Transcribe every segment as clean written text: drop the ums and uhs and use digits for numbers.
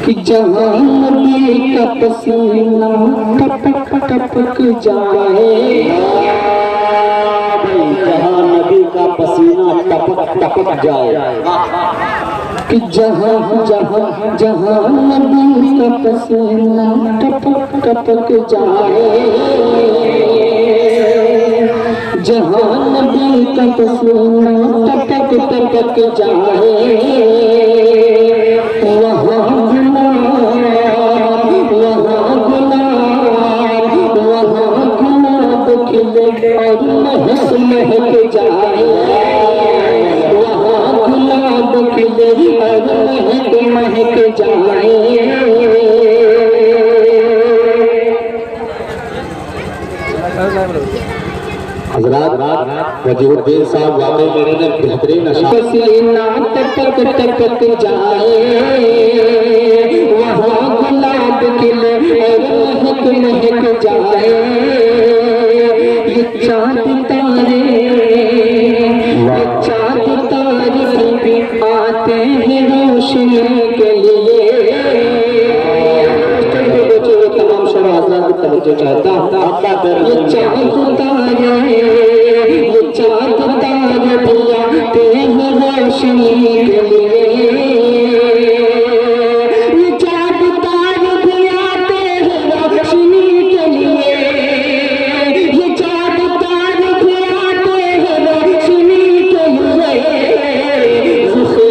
कि जहाँ नबी का पसीना टपक टपक जाए, जहाँ नबी का पसीना टपक टपक जाए, कि जहाँ जहाँ जहाँ नबी का पसीना टपक टपक जाए, जहाँ नबी का पसीना टपक टपक जाए, वहाँ और महक महक जाए, वहाँ गुलाब खिले और महक महक जाए। हज़रात वजीरुद्दीन साहब वाकई मेरे ने बेहतरीन पसीना टपक टपक जाए, वहाँ गुलाब खिले और महक महक जाए। ये चाँद तारे भी आते हैं रोशनी के लिए। तमाम शराज़ा की तवज्जो चाहता हूँ। ये चाँद तारे भी आते हैं रोशनी के लिए। ये चाँद तारे भी आते हैं रोशनी के लिए। ये चाँद तारे भी आते हैं रोशनी के लिए। रुखे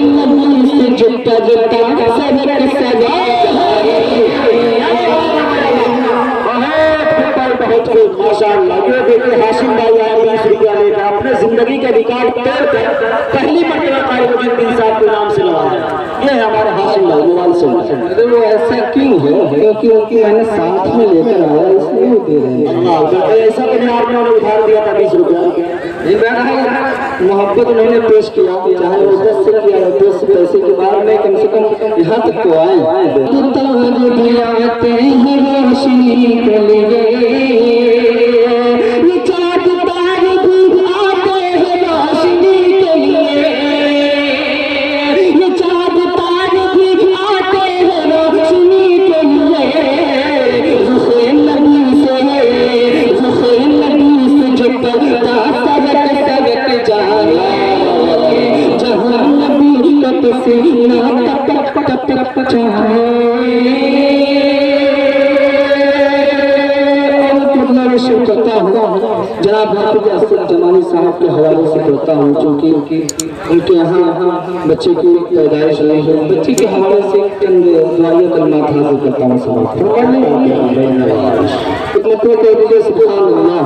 नबी से जुटा जुटा सबक सजा। माशाअल्लाह, ये देखिए हाशिम भाई आए 20 रुपया लेकर अपने जिंदगी के रिकॉर्ड तोड़कर पहली मरतबा क़ाइमुद्दीन साहब के नाम से नवाजा। ये है हमारे हाशिम भाई, मोबाइल से। अरे वो ऐसा क्यों है? क्योंकि उनकी मैंने साथ में लेकर आया, इसलिए वो दे रहे हैं। ऐसा अपने आप ने उन्हें उधार दिया था 20 रुपया। मोहब्बत उन्होंने पेश किया, चाहे वो 10 से किया 10 पैसे के बाद में कम से कम यहाँ तक तो आए। आते हैं रोशनी के लिए, ये चाँद तारे भी आते हैं रोशनी के लिए। ये चाँद तारे भी आते हैं रोशनी के लिए। रुखे नबी से जो पर्दा सबक सबक जाए, जहाँ नबी का पसीना टपक टपक जाए। जनाब हाफिज असद जमानी साहब के हवाले से करता हूँ, चूँकि उनके यहाँ बच्चे की पैदाइश नहीं है। बच्चे के हवाले से चंद दुआएं कलमात हासिल करता हूँ। इतने तो कह दीजिए सुभान अल्लाह,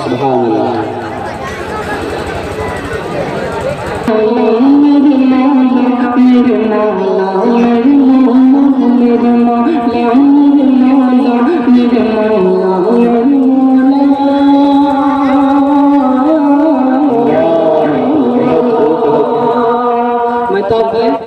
सुभान अल्लाह। मेरे मौला